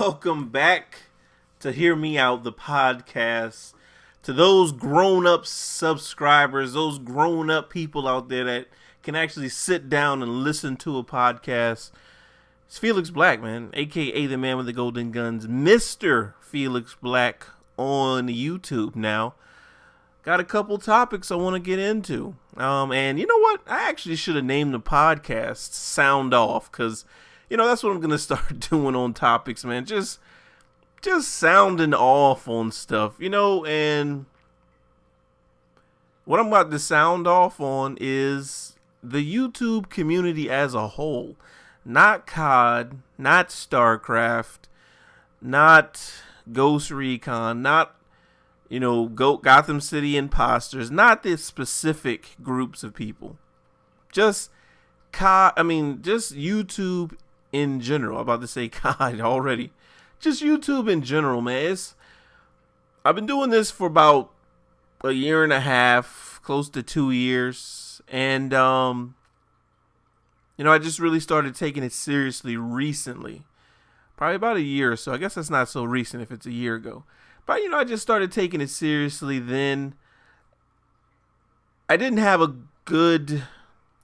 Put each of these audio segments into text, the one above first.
welcome back to Hear Me Out, the podcast. To those grown-up subscribers, those grown-up people out there that can actually sit down and listen to a podcast, it's Felix Black, man, a.k.a. the man with the golden guns, Mr. Felix Black on YouTube now. Got a couple topics I want to get into. And you know what? I actually should have named the podcast Sound Off, because, you know, that's what I'm going to start doing on topics, man. Just sounding off on stuff, you know, and what I'm about to sound off on is the YouTube community as a whole. Not COD, not StarCraft, not Ghost Recon, not, you know, Gotham City Imposters, not the specific groups of people. Just YouTube in general. I'm about to say COD already. Just YouTube in general, man. I've been doing this for about a year and a half, close to 2 years. And, you know, I just really started taking it seriously recently. Probably about a year or so. I guess that's not so recent if it's a year ago. But, you know, I just started taking it seriously then. I didn't have a good,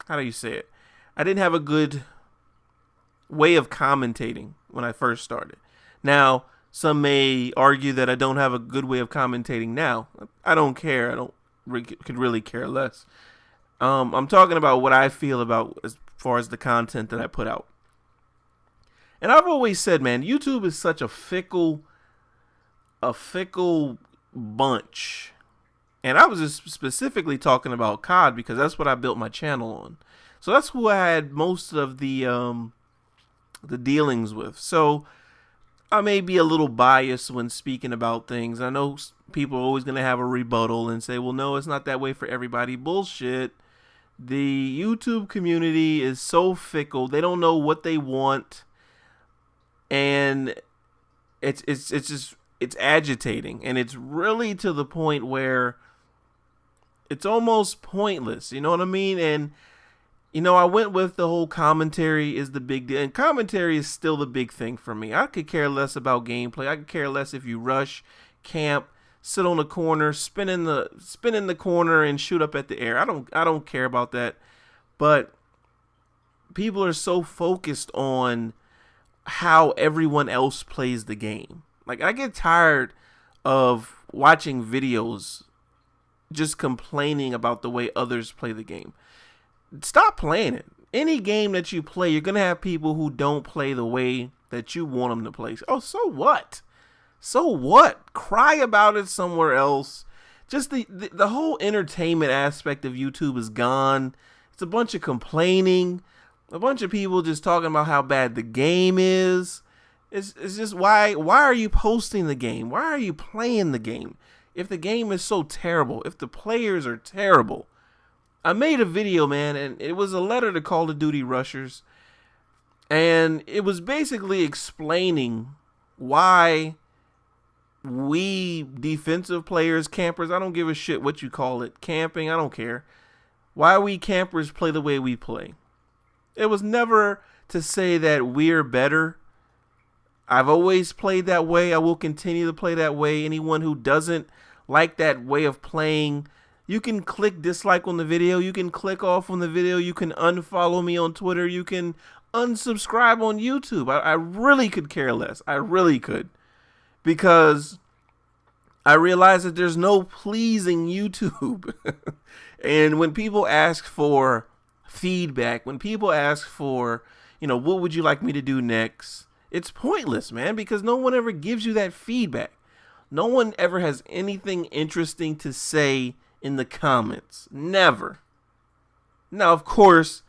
how do you say it? I didn't have a good way of commentating when I first started. Now, some may argue that I don't have a good way of commentating now. I don't care. Could really care less. I'm talking about what I feel about as far as the content that I put out. And I've always said, man, YouTube is such a fickle bunch. And I was just specifically talking about COD because that's what I built my channel on. So that's who I had most of the dealings with. So I may be a little biased when speaking about things. I know people are always going to have a rebuttal and say, well, no, it's not that way for everybody. Bullshit. The YouTube community is so fickle. They don't know what they want. And it's agitating. And it's really to the point where it's almost pointless. You know what I mean? And you know, I went with the whole commentary is the big deal. And commentary is still the big thing for me. I could care less about gameplay. I could care less if you rush, camp, sit on the corner, spin in the corner and shoot up at the air. I don't care about that. But people are so focused on how everyone else plays the game. Like, I get tired of watching videos just complaining about the way others play the game. Stop playing it. Any game that you play, you're going to have people who don't play the way that you want them to play. Oh, so what? So what? Cry about it somewhere else. Just the whole entertainment aspect of YouTube is gone. It's a bunch of complaining. A bunch of people just talking about how bad the game is. It's just why are you posting the game? Why are you playing the game? If the game is so terrible, if the players are terrible. I made a video, man, and it was a letter to Call of Duty rushers. And it was basically explaining why we defensive players, campers, I don't give a shit what you call it, camping, I don't care. Why we campers play the way we play. It was never to say that we're better. I've always played that way. I will continue to play that way. Anyone who doesn't like that way of playing, you can click dislike on the video. You can click off on the video. You can unfollow me on Twitter. You can unsubscribe on YouTube. I really could care less. I really could. Because I realize that there's no pleasing YouTube. And when people ask for feedback, when people ask for, you know, what would you like me to do next? It's pointless, man, because no one ever gives you that feedback. No one ever has anything interesting to say in the comments. Never. Now, of course,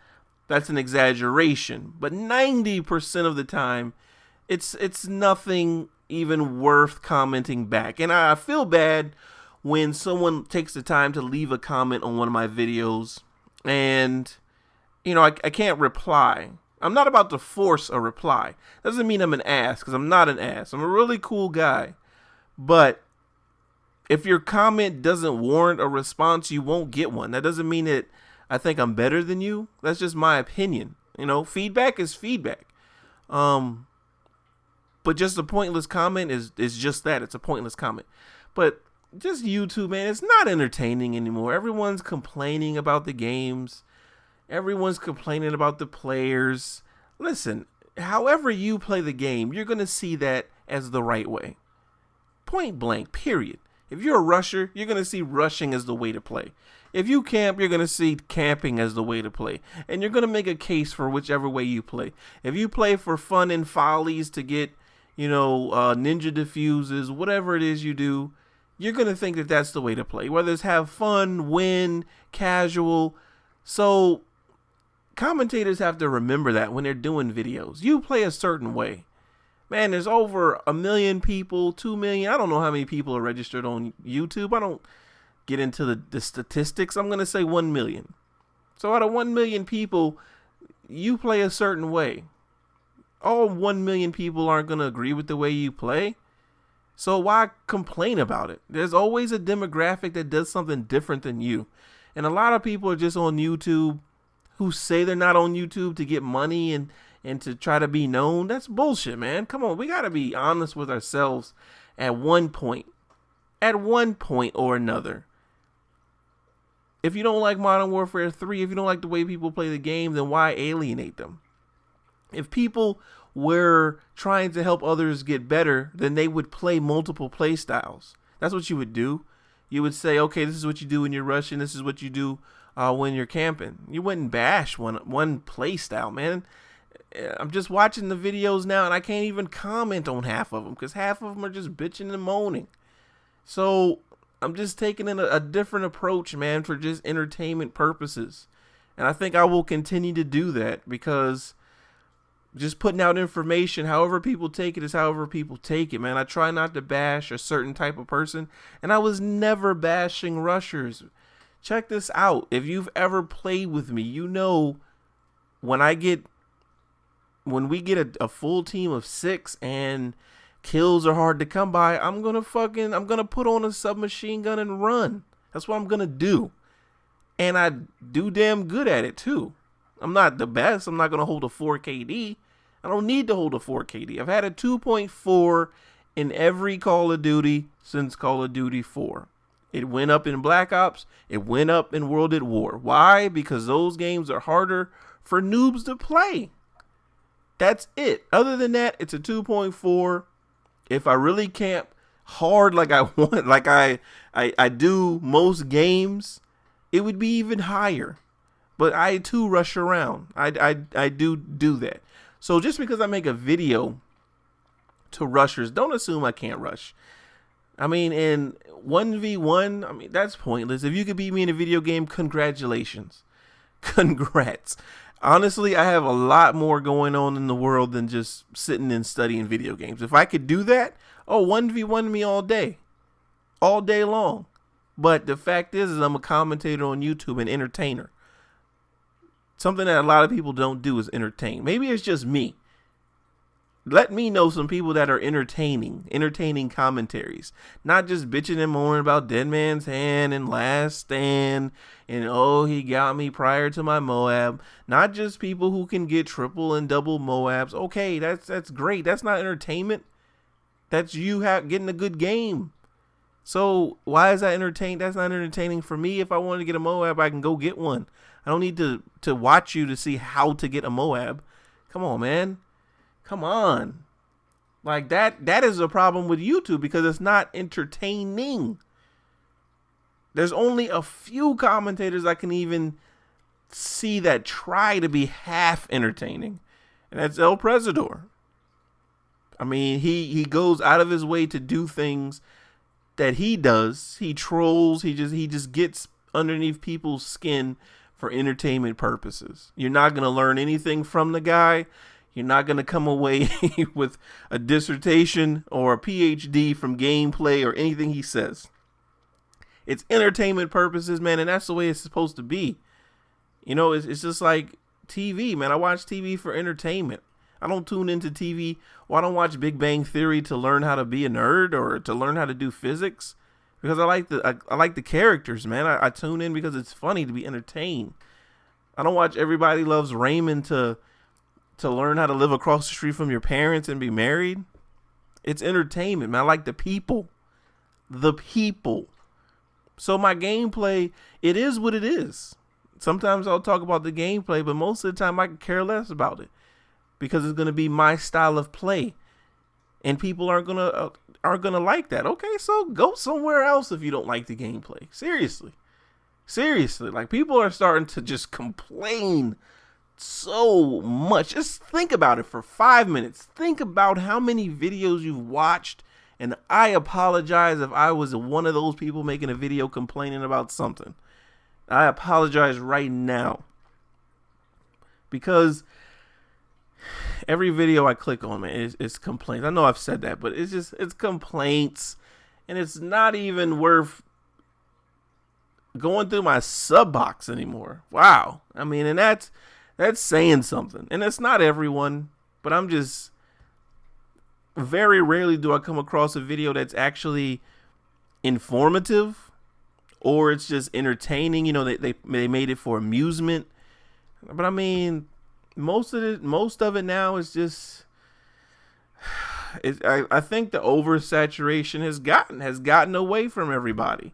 that's an exaggeration, but 90% of the time, it's nothing even worth commenting back. And I feel bad when someone takes the time to leave a comment on one of my videos and, you know, I can't reply. I'm not about to force a reply. Doesn't mean I'm an ass, because I'm not an ass. I'm a really cool guy. But if your comment doesn't warrant a response, you won't get one. That doesn't mean that I think I'm better than you. That's just my opinion. You know, feedback is feedback. But just a pointless comment is just that. It's a pointless comment. But just YouTube, man, it's not entertaining anymore. Everyone's complaining about the games. Everyone's complaining about the players. Listen, however you play the game, you're going to see that as the right way. Point blank, period. If you're a rusher, you're going to see rushing as the way to play. If you camp, you're going to see camping as the way to play. And you're going to make a case for whichever way you play. If you play for fun and follies to get, ninja diffuses, whatever it is you do, you're going to think that that's the way to play. Whether it's have fun, win, casual. So commentators have to remember that when they're doing videos. You play a certain way. Man, there's over 1 million people, 2 million. I don't know how many people are registered on YouTube. I don't get into the statistics. I'm going to say 1 million. So out of 1 million people, you play a certain way. All 1 million people aren't going to agree with the way you play. So why complain about it? There's always a demographic that does something different than you. And a lot of people are just on YouTube who say they're not on YouTube to get money and to try to be known. That's bullshit, man. Come on, we got to be honest with ourselves at one point. At one point or another. If you don't like Modern Warfare 3, if you don't like the way people play the game, then why alienate them? If people were trying to help others get better, then they would play multiple play styles. That's what you would do. You would say, okay, this is what you do when you're rushing. This is what you do when you're camping. You wouldn't bash one play style, man. I'm just watching the videos now, and I can't even comment on half of them because half of them are just bitching and moaning. So I'm just taking in a different approach, man, for just entertainment purposes. And I think I will continue to do that because just putting out information, however people take it is however people take it, man. I try not to bash a certain type of person, and I was never bashing rushers. Check this out. If you've ever played with me, you know when we get a full team of 6 and kills are hard to come by, I'm gonna put on a submachine gun and run. That's what I'm gonna do. And I do damn good at it too. I'm not the best. I'm not gonna hold a 4 KD. I don't need to hold a 4 KD. I've had a 2.4 in every Call of Duty since Call of Duty 4. It went up in Black Ops. It went up in World at War. Why? Because those games are harder for noobs to play. That's it. Other than that, it's a 2.4. If I really camp hard like I want, like I do most games, it would be even higher. But I too rush around. I do that. So just because I make a video to rushers, don't assume I can't rush. I mean, in 1v1, I mean, that's pointless. If you could beat me in a video game, congratulations. Congrats. Honestly, I have a lot more going on in the world than just sitting and studying video games. If I could do that, 1v1 me all day long. But the fact is I'm a commentator on YouTube and entertainer. Something that a lot of people don't do is entertain. Maybe it's just me. Let me know some people that are entertaining commentaries. Not just bitching and moaning about Dead Man's Hand and Last Stand and he got me prior to my Moab. Not just people who can get triple and double Moabs. Okay, that's great. That's not entertainment. That's you getting a good game. So why is that entertaining? That's not entertaining for me. If I want to get a Moab, I can go get one. I don't need to watch you to see how to get a Moab. Come on, man. Come on. Like that is a problem with YouTube because it's not entertaining. There's only a few commentators I can even see that try to be half entertaining. And that's El Presidor. I mean, he goes out of his way to do things that he does. He trolls. He just gets underneath people's skin for entertainment purposes. You're not going to learn anything from the guy. You're not going to come away with a dissertation or a PhD from gameplay or anything he says. It's entertainment purposes, man, and that's the way it's supposed to be. It's just like TV, man. I watch TV for entertainment. I don't tune into TV. Well, I don't watch Big Bang Theory to learn how to be a nerd or to learn how to do physics. Because I like the characters, man. I tune in because it's funny to be entertained. I don't watch Everybody Loves Raymond to learn how to live across the street from your parents and be married. It's entertainment, man. I like the people. The people. So my gameplay, it is what it is. Sometimes I'll talk about the gameplay, but most of the time I can care less about it because it's going to be my style of play, and people aren't gonna like that. Okay, so go somewhere else if you don't like the gameplay. Seriously, like people are starting to just complain so much. Just think about it for 5 minutes. Think about how many videos you've watched. And I apologize if I was one of those people making a video complaining about something. I apologize right now. Because every video I click on, man, it's complaints. I know I've said that, but it's complaints. And it's not even worth going through my sub box anymore. Wow. I mean, and that's saying something. And it's not everyone, but I'm just... very rarely do I come across a video that's actually informative or it's just entertaining. You know, they made it for amusement. But I mean, most of it now is just, I think the oversaturation has gotten away from everybody.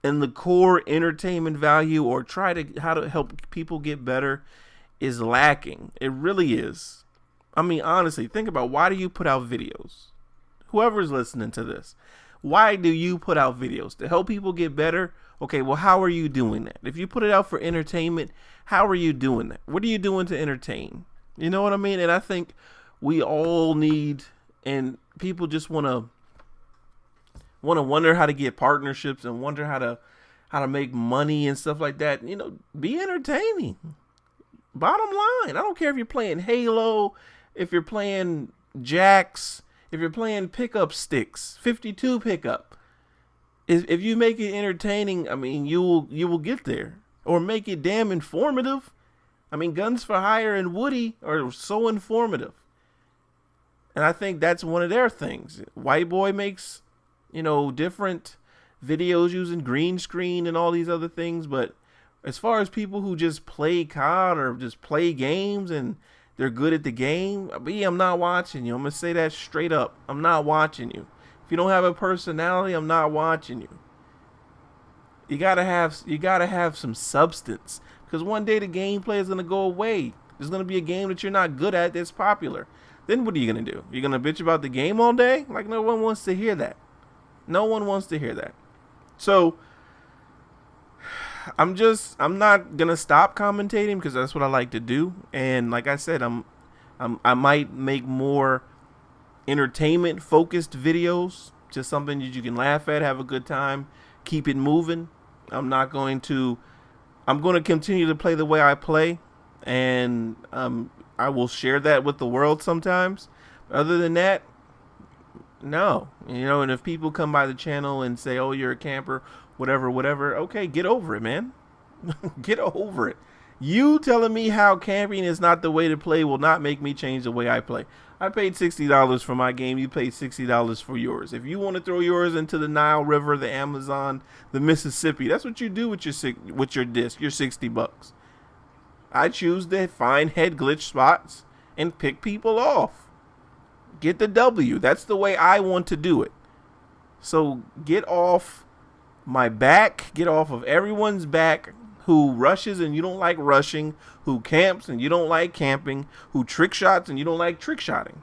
And the core entertainment value or how to help people get better is lacking. It really is. I mean, honestly, think about, why do you put out videos? Whoever's listening to this, why do you put out videos? To help people get better? Okay, well, how are you doing that? If you put it out for entertainment, how are you doing that? What are you doing to entertain? You know what I mean? And I think we all need, and people just want to wonder how to get partnerships and wonder how to make money and stuff like that. You know, be entertaining. Bottom line, I don't care if you're playing Halo, if you're playing jacks, if you're playing pickup sticks, 52 pickup. If you make it entertaining, I mean, you will get there. Or make it damn informative. I mean, Guns for Hire and Woody are so informative. And I think that's one of their things. White Boy makes, different videos using green screen and all these other things. But as far as people who just play COD or just play games and they're good at the game, I'm not watching you. I'm going to say that straight up. I'm not watching you. If you don't have a personality, I'm not watching you. You gotta have some substance, because one day the gameplay is gonna go away. There's gonna be a game that you're not good at that's popular. Then what are you gonna do? You're gonna bitch about the game all day? Like, no one wants to hear that. No one wants to hear that. So I'm not gonna stop commentating because that's what I like to do. And like I said, I might make more entertainment focused videos, just something that you can laugh at, have a good time, keep it moving. I'm going to continue to play the way I play, and I will share that with the world sometimes. Other than that, no. And if people come by the channel and say, oh, you're a camper, whatever, okay, get over it, man. Get over it. You telling me how camping is not the way to play will not make me change the way I play. I paid $60 for my game. You paid $60 for yours. If you want to throw yours into the Nile River, the Amazon, the Mississippi, that's what you do with your disc. Your $60. I choose to find head glitch spots and pick people off. Get the W. That's the way I want to do it. So get off my back. Get off of everyone's back who rushes and you don't like rushing, who camps and you don't like camping, who trick shots and you don't like trick shotting.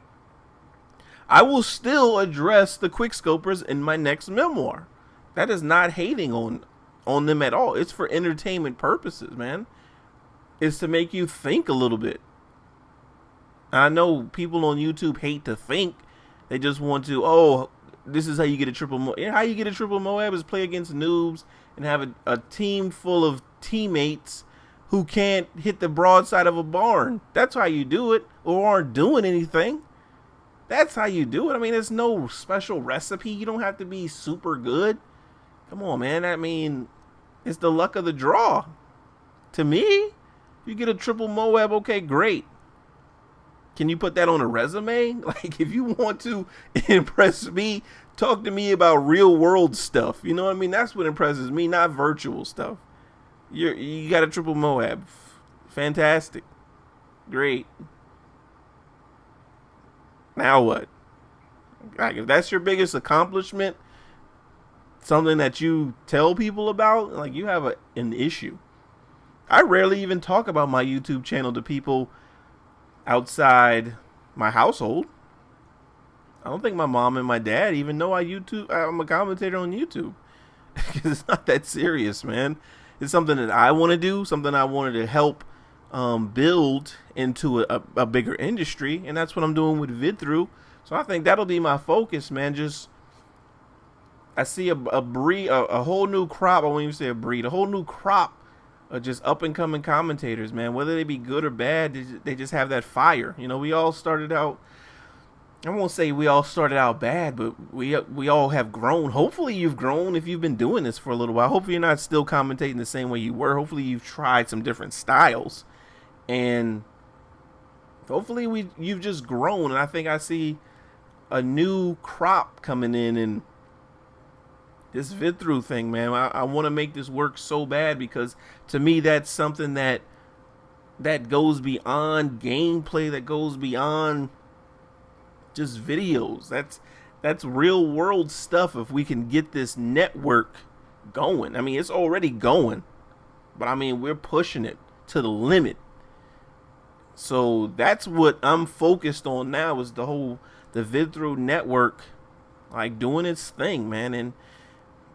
I will still address the quickscopers in my next memoir. That is not hating on them at all. It's for entertainment purposes, man. It's to make you think a little bit. I know people on YouTube hate to think. They just want to, this is how you get a triple Moab. How you get a triple Moab is play against noobs and have a team full of teammates who can't hit the broadside of a barn. That's how you do it, or aren't doing anything. That's how you do it. I mean, there's no special recipe. You don't have to be super good. Come on, man. I mean, it's the luck of the draw. To me, you get a triple Moab, okay, great. Can you put that on a resume? Like, if you want to impress me, talk to me about real world stuff. You know what I mean? That's what impresses me, not virtual stuff. You got a triple Moab. Fantastic. Great. Now what? Like, if that's your biggest accomplishment, something that you tell people about, like, you have an issue. I rarely even talk about my YouTube channel to people outside my household. I don't think my mom and my dad even know I'm a commentator on YouTube. Because it's not that serious, man. It's something that I want to do, something I wanted to help build into a bigger industry, and that's what I'm doing with VidThru. So I think that'll be my focus, man. I see a whole new crop. I won't even say a breed, a whole new crop of just up and coming commentators, man. Whether they be good or bad, they just have that fire. You know, we all started out. I won't say we all started out bad, but we all have grown. Hopefully you've grown if you've been doing this for a little while. Hopefully you're not still commentating the same way you were. Hopefully you've tried some different styles, and hopefully you've just grown. And I think I see a new crop coming in, and this VidThru thing, man. I want to make this work so bad, because to me that's something that goes beyond gameplay, that goes beyond just videos. That's real world stuff. If we can get this network going, I mean, it's already going, but I mean, we're pushing it to the limit. So that's what I'm focused on now, is the VidThru network, like, doing its thing, man.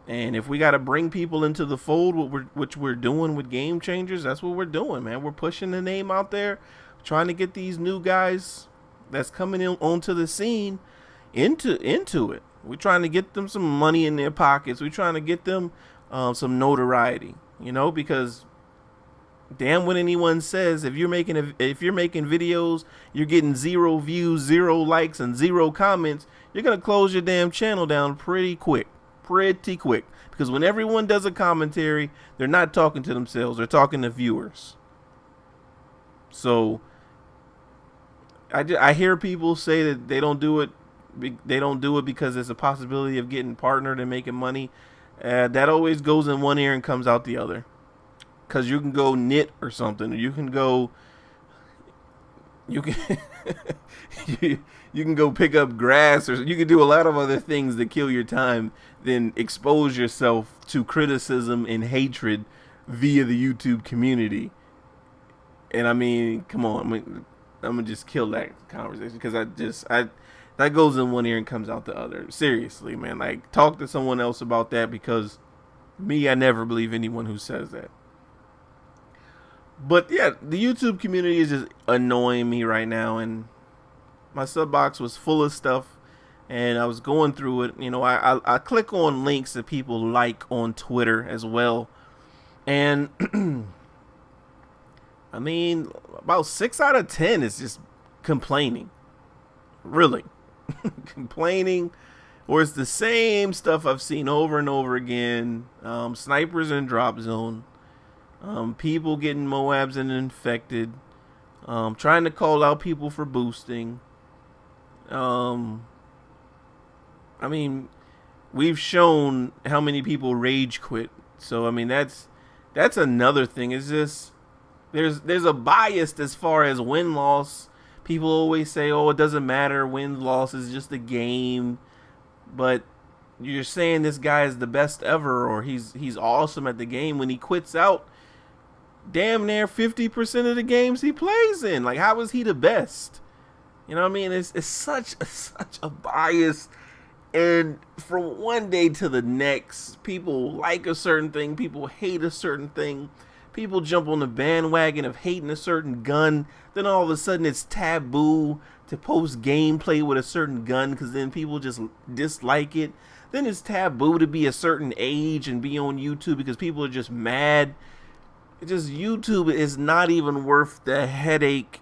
And if we got to bring people into the fold, which we're doing with Game Changers, that's what we're doing, man. We're pushing the name out there, trying to get these new guys that's coming in onto the scene into it. We're trying to get them some money in their pockets. We're trying to get them some notoriety, you know, because damn when anyone says if you're making videos, you're getting 0 views, 0 likes, and 0 comments, you're gonna close your damn channel down pretty quick. Because when everyone does a commentary, they're not talking to themselves, they're talking to viewers. So I hear people say that they don't do it because there's a possibility of getting partnered and making money. That always goes in one ear and comes out the other. Because you can go knit or something, or you can go you can go pick up grass, or you can do a lot of other things that kill your time than expose yourself to criticism and hatred via the YouTube community. And I mean, come on, I'm gonna just kill that conversation, because that goes in one ear and comes out the other. Seriously, man, like, talk to someone else about that, because me, I never believe anyone who says that. But yeah, the YouTube community is just annoying me right now, and my sub box was full of stuff, and I was going through it. You know, I click on links that people like on Twitter as well, and I mean, about 6 out of 10 is just complaining. Really. Complaining. Or it's the same stuff I've seen over and over again. Snipers in drop zone. People getting Moabs and infected. Trying to call out people for boosting. I mean, we've shown how many people rage quit. So, I mean, that's another thing. It's just, there's a bias as far as win-loss. People always say, oh, it doesn't matter, win-loss is just a game. But you're saying this guy is the best ever, or he's awesome at the game, when he quits out damn near 50% of the games he plays in. Like, how is he the best? You know what I mean? It's such a bias. And from one day to the next, people like a certain thing, people hate a certain thing. People jump on the bandwagon of hating a certain gun. Then all of a sudden it's taboo to post gameplay with a certain gun, because then people just dislike it. Then it's taboo to be a certain age and be on YouTube because people are just mad. It's just, YouTube is not even worth the headache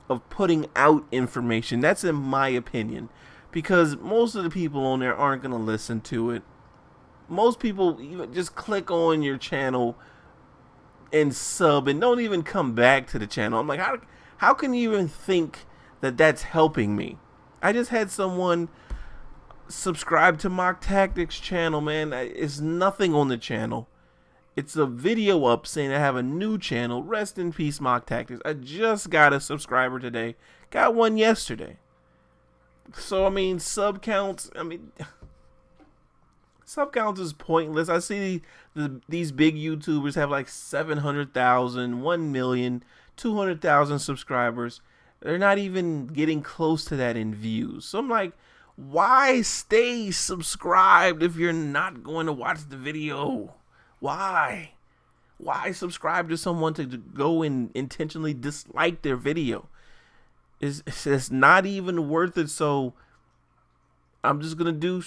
of putting out information. That's in my opinion. Because most of the people on there aren't going to listen to it. Most people even just click on your channel and sub and don't even come back to the channel. I'm like, how can you even think that that's helping me? I just had someone subscribe to Mock Tactics channel, man. It's nothing on the channel. It's a video up saying I have a new channel. Rest in peace, Mock Tactics. I just got a subscriber today. Got one yesterday. So I mean, sub counts. Sub counts is pointless. I see these big YouTubers have like 700,000, 1,000,000, 200,000 subscribers. They're not even getting close to that in views. So I'm like, why stay subscribed if you're not going to watch the video? Why? Why subscribe to someone to go and intentionally dislike their video? It's not even worth it. So I'm just gonna do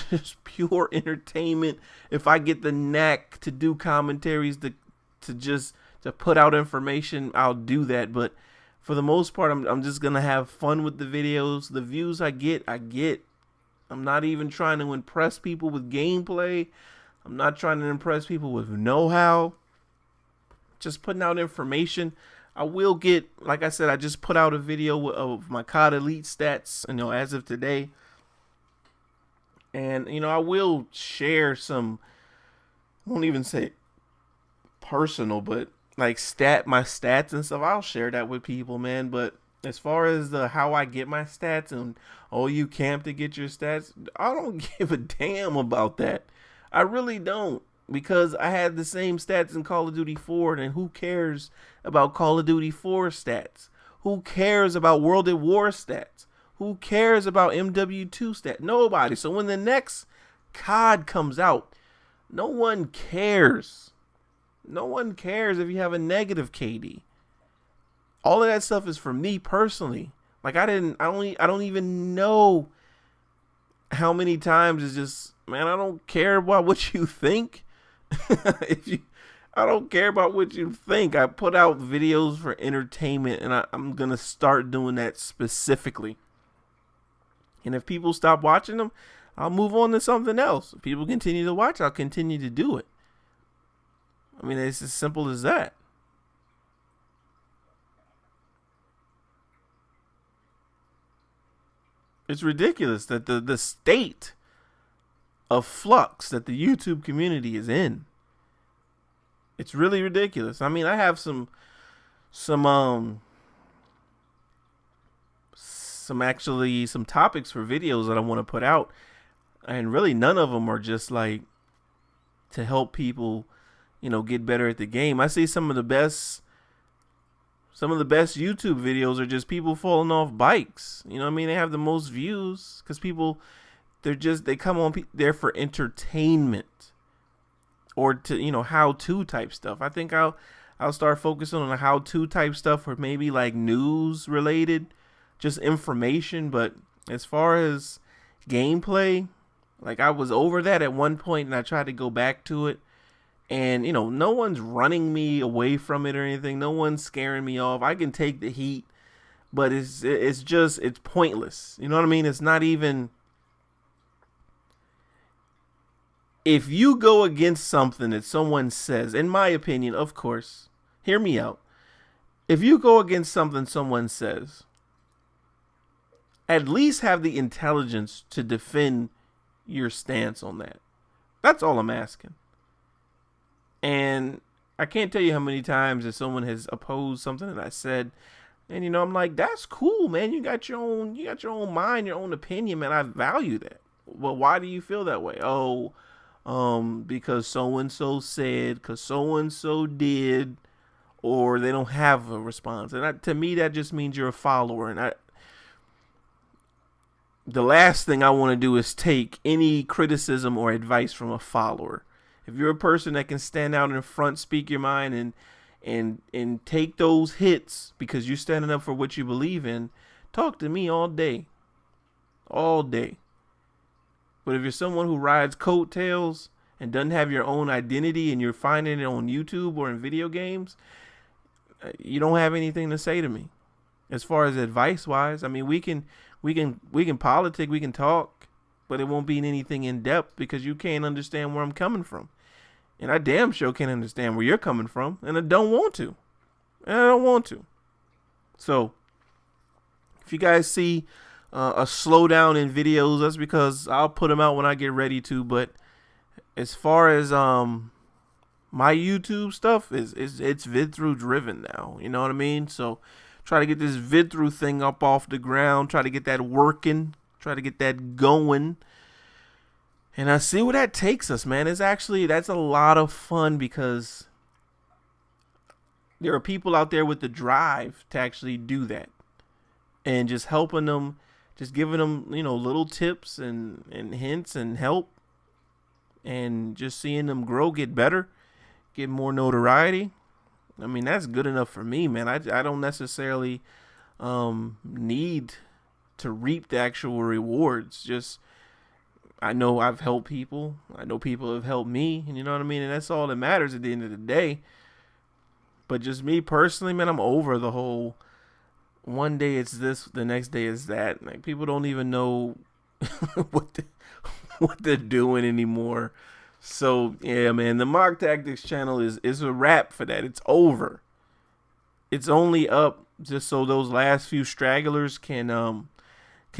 just pure entertainment. If I get the knack to do commentaries, to put out information, I'll do that. But for the most part, I'm just gonna have fun with the videos. The views I get. I'm not even trying to impress people with gameplay. I'm not trying to impress people with know-how. Just putting out information. I will get, like I said, I just put out a video of my COD Elite stats, as of today. And, I will share some, I won't even say personal, but like my stats and stuff. I'll share that with people, man. But as far as how I get my stats and, you camp to get your stats, I don't give a damn about that. I really don't. Because I had the same stats in Call of Duty 4, and who cares about Call of Duty 4 stats? Who cares about World at War stats? Who cares about MW2 stats? Nobody. So when the next COD comes out, no one cares. No one cares if you have a negative KD. All of that stuff is for me personally. Like I don't even know how many times it's just, man, I don't care about what you think. I don't care about what you think. I put out videos for entertainment, and I'm gonna start doing that specifically. And if people stop watching them, I'll move on to something else. If people continue to watch, I'll continue to do it. I mean, it's as simple as that. It's ridiculous that the state of flux that the YouTube community is in. It's really ridiculous. I mean, I have some topics for videos that I want to put out, and really none of them are just like to help people, get better at the game. I see some of the best YouTube videos are just people falling off bikes. They have the most views because people, they come on there for entertainment or to, how-to type stuff. I think I'll start focusing on the how-to type stuff, or maybe like news related, just information. But as far as gameplay, like I was over that at one point and I tried to go back to it, and no one's running me away from it or anything. No one's scaring me off. I can take the heat, but it's pointless. You know what I mean? It's not even. If you go against something that someone says, in my opinion, of course, hear me out. If you go against something someone says, at least have the intelligence to defend your stance on that. That's all I'm asking. And I can't tell you how many times that someone has opposed something that I said, and I'm like, that's cool, man. You got your own mind, your own opinion, man. I value that. Well, why do you feel that way? Oh, because so and so said, because so and so did, or they don't have a response. And to me, that just means you're a follower. And the last thing I want to do is take any criticism or advice from a follower. If you're a person that can stand out in front, speak your mind, and take those hits because you're standing up for what you believe in, talk to me all day. All day. But if you're someone who rides coattails and doesn't have your own identity, and you're finding it on YouTube or in video games, you don't have anything to say to me. As far as advice wise, I mean, we can politic, we can talk, but it won't be anything in depth because you can't understand where I'm coming from. And I damn sure can't understand where you're coming from, and I don't want to. So, if you guys see a slowdown in videos, that's because I'll put them out when I get ready to. But as far as my YouTube stuff, it's vid through driven now. You know what I mean? So, try to get this vid through thing up off the ground. Try to get that working. Try to get that going. And I see where that takes us, man. That's a lot of fun because there are people out there with the drive to actually do that. And just helping them, just giving them, little tips and hints and help. And just seeing them grow, get better, get more notoriety. I mean, that's good enough for me, man. I don't necessarily need to reap the actual rewards. Just, I know I've helped people. I know people have helped me. And you know what I mean? And that's all that matters at the end of the day. But just me personally, man, I'm over the whole one day it's this, the next day is that. Like, people don't even know what they're doing anymore. So yeah, man, the Mock Tactics channel is a wrap for that. It's over. It's only up just so those last few stragglers can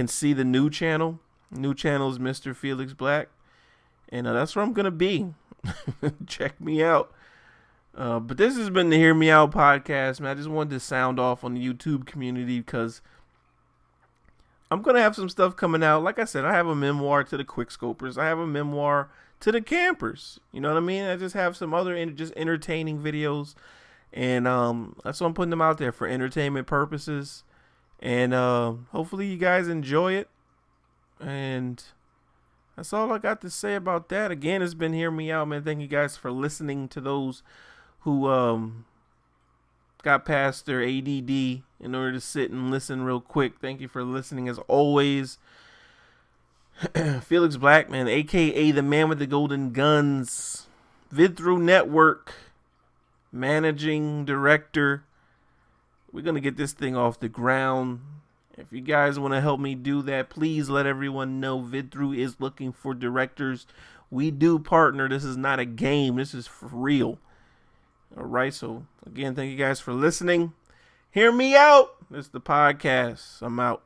see the new channel. New channel is Mr. Felix Black, and that's where I'm gonna be. Check me out. But this has been the Hear Me Out podcast, man. I just wanted to sound off on the YouTube community because I'm going to have some stuff coming out. Like I said, I have a memoir to the quickscopers. I have a memoir to the campers. You know what I mean? I just have some other just entertaining videos. And that's why I'm putting them out there for entertainment purposes. And hopefully you guys enjoy it. And that's all I got to say about that. Again, it's been Hear Me Out, man. Thank you guys for listening to those who got past their ADD in order to sit and listen real quick. Thank you for listening as always. Felix Black, man, a.k.a. the man with the golden guns. Vidthrough Network. Managing director. We're going to get this thing off the ground. If you guys want to help me do that, please let everyone know Vidthrough is looking for directors. We do partner. This is not a game. This is for real. All right, so again, thank you guys for listening. Hear Me Out. This is the podcast. I'm out.